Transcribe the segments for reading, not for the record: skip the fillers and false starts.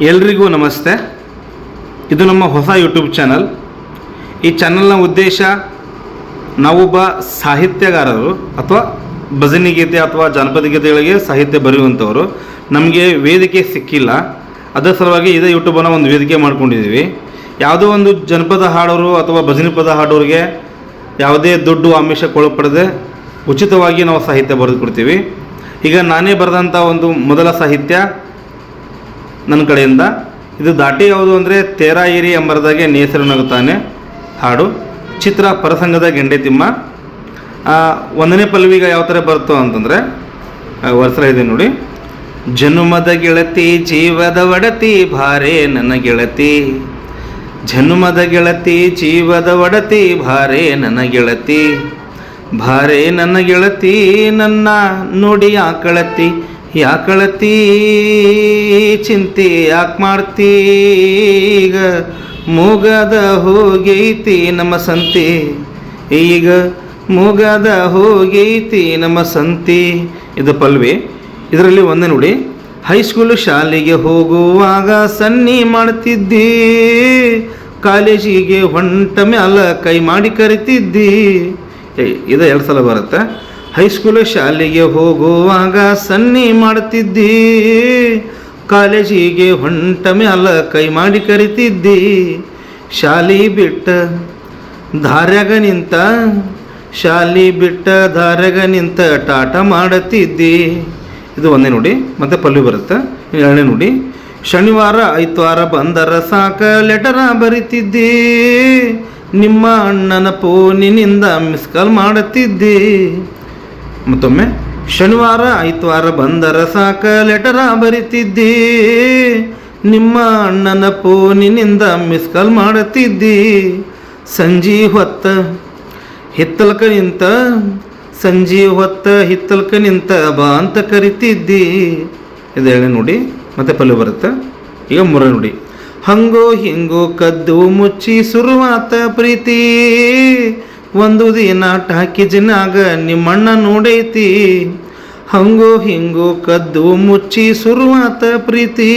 ಎಲ್ರಿಗೂ ನಮಸ್ತೆ. ಇದು ನಮ್ಮ ಹೊಸ ಯೂಟ್ಯೂಬ್ ಚಾನಲ್. ಈ ಚಾನಲ್ನ ಉದ್ದೇಶ ನಾವೊಬ್ಬ ಸಾಹಿತ್ಯಗಾರರು ಅಥವಾ ಭಜನೆ ಗೀತೆ ಅಥವಾ ಜಾನಪದ ಗೀತೆಗಳಿಗೆ ಸಾಹಿತ್ಯ ಬರೆಯುವಂಥವರು. ನಮಗೆ ವೇದಿಕೆ ಸಿಕ್ಕಿಲ್ಲ, ಅದರ ಸಲುವಾಗಿ ಇದೇ ಯೂಟ್ಯೂಬನ್ನು ಒಂದು ವೇದಿಕೆ ಮಾಡ್ಕೊಂಡಿದ್ದೀವಿ. ಯಾವುದೋ ಒಂದು ಜನಪದ ಹಾಡೋರು ಅಥವಾ ಭಜನೆ ಪದ ಹಾಡೋರಿಗೆ ಯಾವುದೇ ದುಡ್ಡು ಆಮಿಷಕ್ಕೊಳಪಡದೆ ಉಚಿತವಾಗಿ ನಾವು ಸಾಹಿತ್ಯ ಬರೆದು ಕೊಡ್ತೀವಿ. ಈಗ ನಾನೇ ಬರೆದಂಥ ಒಂದು ಮೊದಲ ಸಾಹಿತ್ಯ ನನ್ನ ಕಡೆಯಿಂದ. ಇದು ದಾಟಿ ಯಾವುದು ಅಂದರೆ ತೇರಾ ಏರಿ ಎಂಬರದಾಗೆ ನೇಸರು ನಗುತ್ತಾನೆ ಹಾಡು. ಚಿತ್ರ ಪರಸಂಗದ ಗೆಂಡೆ ತಿಮ್ಮ. ಒಂದನೇ ಪಲ್ಲವಿಗ ಯಾವ ಥರ ಬರುತ್ತೋ ಅಂತಂದರೆ ವರ್ಷ ಇದೆ ನೋಡಿ. ಜನುಮದ ಗೆಳತಿ ಜೀವದ ಒಡತಿ ಭಾರೆ ನನ್ನ ಗೆಳತಿ, ಜನುಮದ ಗೆಳತಿ ಜೀವದ ಒಡತಿ ಭಾರೆ ನನ್ನ ಗೆಳತಿ, ಭಾರೆ ನನ್ನ ಗೆಳತಿ ನನ್ನ ನೋಡಿ ಆಕಳತಿ, ಯಾಕಳತಿ ಚಿಂತೆ ಯಾಕೆ ಮಾಡ್ತೀಗ, ಮೂಗದ ಹೋಗೈತಿ ನಮ್ಮ ಸಂತಿ, ಈಗ ಮೂಗದ ಹೋಗೈತಿ ನಮ್ಮ ಸಂತಿ. ಇದು ಪಲ್ವಿ. ಇದರಲ್ಲಿ ಒಂದೇ ನೋಡಿ. ಹೈಸ್ಕೂಲು ಶಾಲೆಗೆ ಹೋಗುವಾಗ ಸನ್ನಿ ಮಾಡ್ತಿದ್ದಿ, ಕಾಲೇಜಿಗೆ ಹೊಂಟ ಮ್ಯಾಲ ಕೈ ಮಾಡಿ ಕರಿತಿದ್ದಿ. ಇದು 2 ಸಲ ಬರುತ್ತೆ. ಹೈಸ್ಕೂಲು ಶಾಲೆಗೆ ಹೋಗುವಾಗ ಸನ್ನಿ ಮಾಡ್ತಿದ್ದಿ, ಕಾಲೇಜಿಗೆ ಹೊಂಟ ಮ್ಯಾಲ ಕೈ ಮಾಡಿ ಕರಿತಿದ್ದಿ. ಶಾಲಿ ಬಿಟ್ಟ ದಾರ್ಯಾಗ ನಿಂತ, ಶಾಲಿ ಬಿಟ್ಟ ದಾರ್ಯಾಗ ನಿಂತ ಟಾಟ ಮಾಡತಿದ್ದಿ. ಇದು ಒಂದೇ ನೋಡಿ. ಮತ್ತೆ ಪಲ್ವಿ ಬರುತ್ತೆ. 2ನೇ ನೋಡಿ. ಶನಿವಾರ ಐತವಾರ ಬಂದರ ಸಾಕ ಲೆಟರ ಬರಿತಿದ್ದಿ, ನಿಮ್ಮ ಅಣ್ಣನ ಫೋನಿನಿಂದ ಮಿಸ್ ಕಾಲ್ ಮಾಡುತ್ತಿದ್ದಿ. ಮತ್ತೊಮ್ಮೆ. ಶನಿವಾರ ಐತವಾರ ಬಂದರ ಸಾಕ ಲೆಟರ ಬರಿತಿದ್ದಿ, ನಿಮ್ಮ ಅಣ್ಣನ ಫೋನಿನಿಂದ ಮಿಸ್ ಕಾಲ್ ಮಾಡುತ್ತಿದ್ದಿ. ಸಂಜೆ ಹೊತ್ತ ಹಿತ್ತಲ್ಕ ನಿಂತ, ಸಂಜೆ ಹೊತ್ತ ಹಿತ್ತಲ್ಕ ನಿಂತ ಬಾ ಅಂತ ಕರಿತಿದ್ದಿ. ಇದು 2ನೇ ನೋಡಿ. ಮತ್ತೆ ಪಲ್ಲು ಬರುತ್ತೆ. ಈಗ 3ನೇ ನೋಡಿ. ಹಂಗೋ ಹಿಂಗೋ ಕದ್ದು ಮುಚ್ಚಿ ಶುರುವಾತ ಪ್ರೀತಿ, ಒಂದು ದಿನ ಟಾಕಿಜಿನಾಗ ನಿಮ್ಮಣ್ಣ ನೋಡೈತಿ. ಹಂಗೋ ಹಿಂಗೋ ಕದ್ದು ಮುಚ್ಚಿ ಶುರುವಾತ ಪ್ರೀತಿ,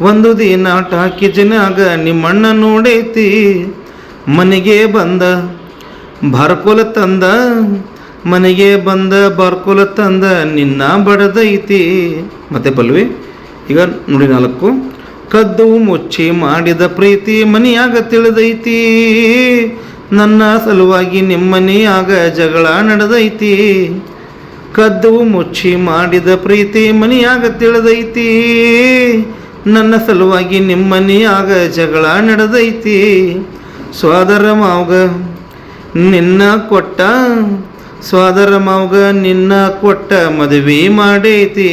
ಒಂದು ದಿನ ಟಾಕಿಜಿನಾಗ ನಿಮ್ಮಣ್ಣ ನೋಡೈತಿ. ಮನೆಗೆ ಬಂದ ಬಾರ್ಕೋಲ ತಂದ, ಮನೆಗೆ ಬಂದ ಬಾರ್ಕೋಲ ತಂದ ನಿನ್ನ ಬಡದೈತಿ. ಮತ್ತೆ ಪಲ್ವಿ. ಈಗ ನೋಡಿ 4. ಕದ್ದು ಮುಚ್ಚಿ ಮಾಡಿದ ಪ್ರೀತಿ ಮನೆಯಾಗ ತಿಳಿದೈತಿ, ನನ್ನ ಸಲುವಾಗಿ ನಿಮ್ಮನೆಯಾಗ ಜಗಳ ನಡೆದೈತಿ. ಕದ್ದು ಮುಚ್ಚಿ ಮಾಡಿದ ಪ್ರೀತಿ ಮನೆಯಾಗ ತಿಳಿದೈತಿ, ನನ್ನ ಸಲುವಾಗಿ ನಿಮ್ಮನೆಯಾಗ ಜಗಳ ನಡೆದೈತಿ. ಸೋದರ ಮಾವಗ ನಿನ್ನ ಕೊಟ್ಟ, ಸೋದರ ಮಾವಗ ನಿನ್ನ ಕೊಟ್ಟ ಮದುವೆ ಮಾಡೈತಿ.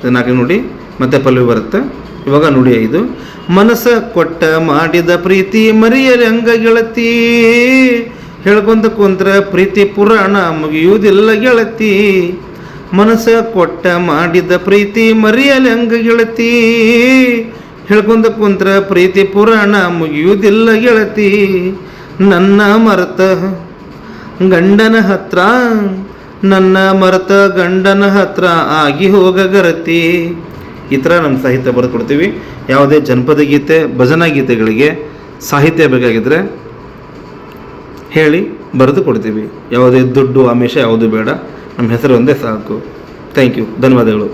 4 ನೋಡಿ. ಮತ್ತೆ ಪಲ್ವಿ ಬರುತ್ತೆ. ಇವಾಗ ನೋಡಿ 5. ಮನಸ್ಸ ಕೊಟ್ಟ ಮಾಡಿದ ಪ್ರೀತಿ ಮರಿಯಲಿ ಹಂಗ ಗೆಳತಿ, ಹೇಳ್ಕೊಂತ ಕುಂತ್ರ ಪ್ರೀತಿ ಪುರಾಣ ಮುಗಿಯುವುದಿಲ್ಲ ಗೆಳತಿ. ಮನಸ್ಸ ಕೊಟ್ಟ ಮಾಡಿದ ಪ್ರೀತಿ ಮರಿಯಲಿ ಹಂಗ ಗೆಳತಿ, ಹೇಳ್ಕೊಂತ ಕುಂತ್ರ ಪ್ರೀತಿ ಪುರಾಣ ಮುಗಿಯುವುದಿಲ್ಲ ಗೆಳತಿ. ನನ್ನ ಮರೆತ ಗಂಡನ ಹತ್ರ, ನನ್ನ ಮರೆತ ಗಂಡನ ಹತ್ರ ಆಗಿ ಹೋಗಗರತಿ. ಈ ಥರ ನಮ್ಮ ಸಾಹಿತ್ಯ ಬರೆದು ಕೊಡ್ತೀವಿ. ಯಾವುದೇ ಜನಪದ ಗೀತೆ ಭಜನಾ ಗೀತೆಗಳಿಗೆ ಸಾಹಿತ್ಯ ಬೇಕಾಗಿದ್ದರೆ ಹೇಳಿ ಬರೆದು ಕೊಡ್ತೀವಿ. ಯಾವುದೇ ದುಡ್ಡು ಆಮಿಷ ಯಾವುದು ಬೇಡ, ನಮ್ಮ ಹೆಸರು ಒಂದೇ ಸಾಕು. Thank you. ಧನ್ಯವಾದಗಳು.